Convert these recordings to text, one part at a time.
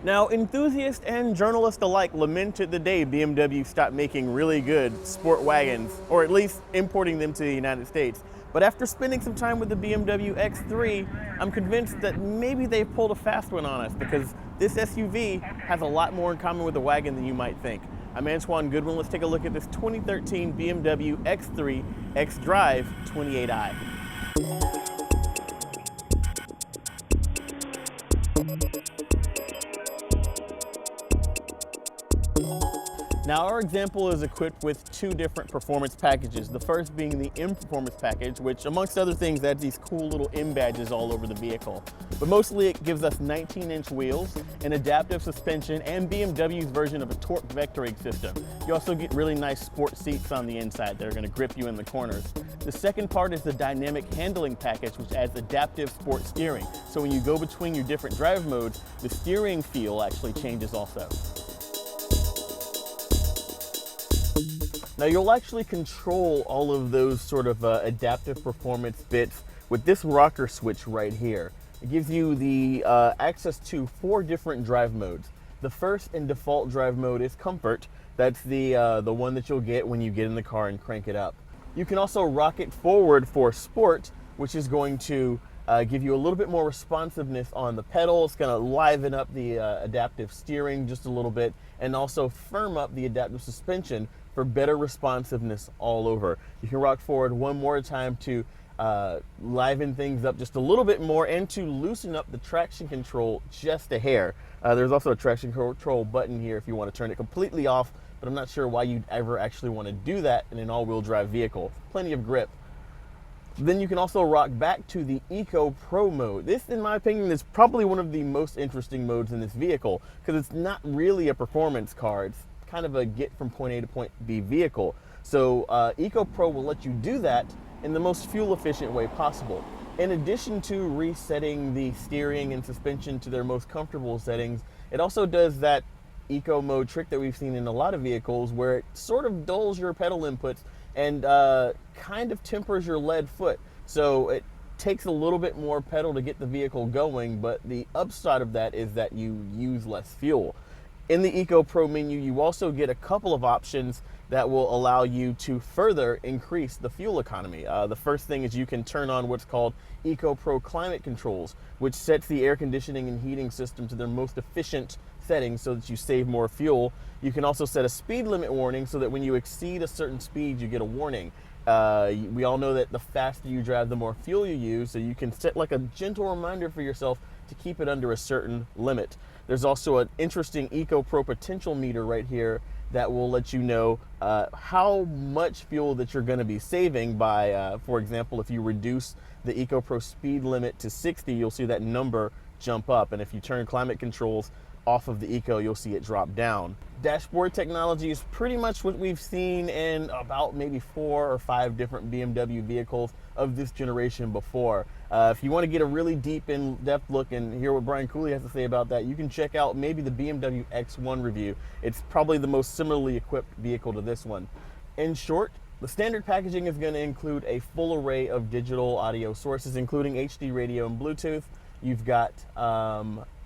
Now, enthusiasts and journalists alike lamented the day BMW stopped making really good sport wagons, or at least importing them to the United States. But after spending some time with the BMW X3, I'm convinced that maybe they pulled a fast one on us, because this SUV has a lot more in common with a wagon than you might think. I'm Antoine Goodwin. Let's take a look at this 2013 BMW X3 xDrive 28i. Now, our example is equipped with two different performance packages. The first being the M Performance package, which amongst other things adds these cool little M badges all over the vehicle. But mostly it gives us 19-inch wheels, an adaptive suspension, and BMW's version of a torque vectoring system. You also get really nice sport seats on the inside that are going to grip you in the corners. The second part is the dynamic handling package, which adds adaptive sport steering. So when you go between your different drive modes, the steering feel actually changes also. Now, you'll actually control all of those sort of adaptive performance bits with this rocker switch right here. It gives you the access to 4 different drive modes. The first and default drive mode is Comfort. That's the one that you'll get when you get in the car and crank it up. You can also rock it forward for Sport, which is going to give you a little bit more responsiveness on the pedal. It's going to liven up the adaptive steering just a little bit, and also firm up the adaptive suspension for better responsiveness all over. You can rock forward one more time to liven things up just a little bit more and to loosen up the traction control just a hair. There's also a traction control button here if you want to turn it completely off, but I'm not sure why you'd ever actually want to do that in an all-wheel drive vehicle. Plenty of grip. Then you can also rock back to the Eco Pro mode. This, in my opinion, is probably one of the most interesting modes in this vehicle, because it's not really a performance car. It's kind of a get from point A to point B vehicle. So Eco Pro will let you do that in the most fuel efficient way possible. In addition to resetting the steering and suspension to their most comfortable settings, it also does that eco mode trick that we've seen in a lot of vehicles, where it sort of dulls your pedal inputs and kind of tempers your lead foot. So it takes a little bit more pedal to get the vehicle going, but the upside of that is that you use less fuel. In the Eco Pro menu, you also get a couple of options that will allow you to further increase the fuel economy. The first thing is you can turn on what's called Eco Pro Climate Controls, which sets the air conditioning and heating system to their most efficient settings so that you save more fuel. You can also set a speed limit warning so that when you exceed a certain speed, you get a warning. We all know that the faster you drive, the more fuel you use, so you can set like a gentle reminder for yourself to keep it under a certain limit. There's also an interesting Eco Pro potential meter right here that will let you know how much fuel that you're going to be saving by, for example, if you reduce the Eco Pro speed limit to 60, you'll see that number jump up. And if you turn climate controls off of the Eco, you'll see it drop down. Dashboard technology is pretty much what we've seen in about maybe 4 or 5 different BMW vehicles of this generation before. If you want to get a really deep in-depth look and hear what Brian Cooley has to say about that, you can check out maybe the BMW X1 review. It's probably the most similarly equipped vehicle to this one. In short, the standard packaging is going to include a full array of digital audio sources, including HD radio and Bluetooth. You've got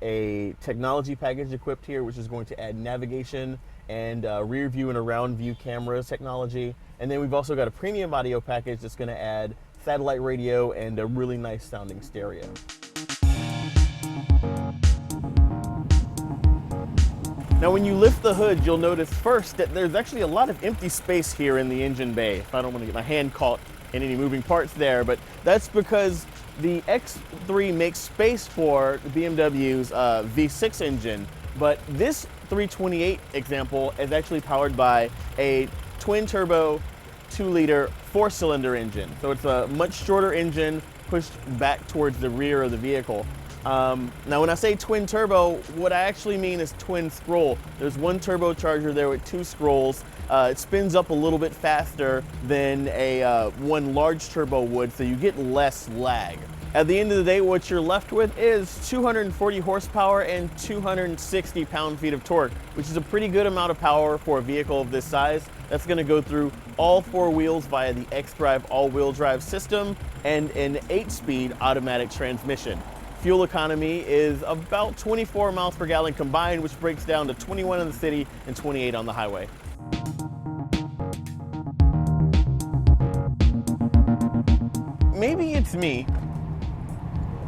a technology package equipped here, which is going to add navigation and rear view and around view cameras technology. And then we've also got a premium audio package that's going to add satellite radio and a really nice sounding stereo. Now, when you lift the hood, you'll notice first that there's actually a lot of empty space here in the engine bay. I don't want to get my hand caught in any moving parts there, but that's because the X3 makes space for BMW's V6 engine, but this 328 example is actually powered by a twin-turbo 2-liter 4-cylinder engine. So it's a much shorter engine pushed back towards the rear of the vehicle. Now, when I say twin turbo, what I actually mean is twin scroll. There's one turbocharger there with 2 scrolls. It spins up a little bit faster than a one large turbo would, so you get less lag. At the end of the day, what you're left with is 240 horsepower and 260 pound-feet of torque, which is a pretty good amount of power for a vehicle of this size. That's going to go through all 4 wheels via the xDrive all-wheel drive system and an 8-speed automatic transmission. fuel economy is about 24 miles per gallon combined, which breaks down to 21 in the city and 28 on the highway. Maybe it's me,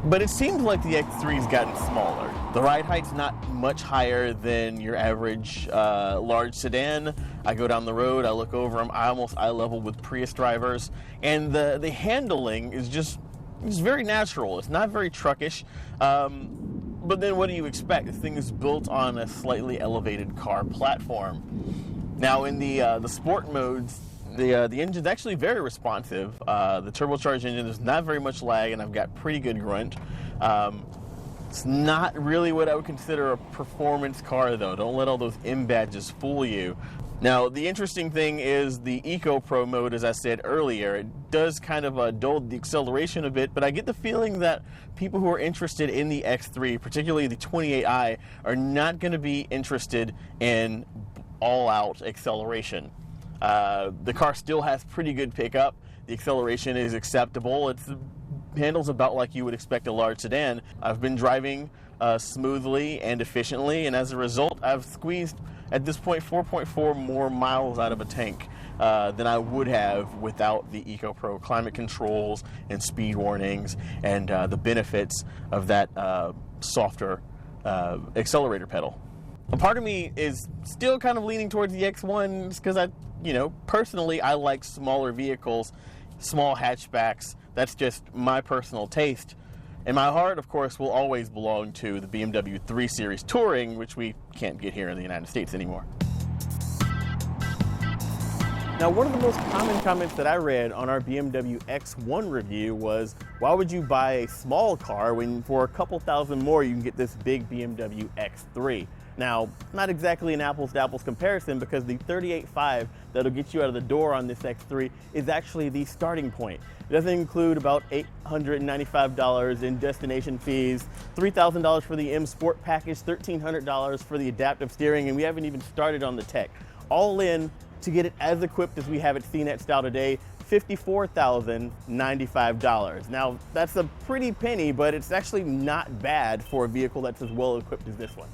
but it seems like the X3's gotten smaller. The ride height's not much higher than your average large sedan. I go down the road, I look over them, I almost eye level with Prius drivers, and the handling is just very natural. It's not very truckish, but then what do you expect? This thing is built on a slightly elevated car platform. Now in the sport modes, the engine's actually very responsive. The turbocharged engine, there's not very much lag, and I've got pretty good grunt. It's not really what I would consider a performance car, though. Don't let all those M badges fool you. Now, the interesting thing is the Eco Pro mode, as I said earlier. It does kind of dull the acceleration a bit, but I get the feeling that people who are interested in the X3, particularly the 28i, are not going to be interested in all-out acceleration. The car still has pretty good pickup. The acceleration is acceptable. It handles about like you would expect a large sedan. I've been driving smoothly and efficiently, and as a result, I've squeezed, at this point, 4.4 more miles out of a tank than I would have without the Eco Pro climate controls and speed warnings and the benefits of that softer accelerator pedal. A part of me is still kind of leaning towards the X1 because personally, I like smaller vehicles, small hatchbacks. That's just my personal taste. And my heart, of course, will always belong to the BMW 3 Series Touring, which we can't get here in the United States anymore. Now, one of the most common comments that I read on our BMW X1 review was, why would you buy a small car when for a couple thousand more you can get this big BMW X3? Now, not exactly an apples to apples comparison, because the 38.5 that'll get you out of the door on this X3 is actually the starting point. It doesn't include about $895 in destination fees, $3,000 for the M Sport package, $1,300 for the adaptive steering, and we haven't even started on the tech. All in, to get it as equipped as we have at CNET style today, $54,095. Now, that's a pretty penny, but it's actually not bad for a vehicle that's as well equipped as this one.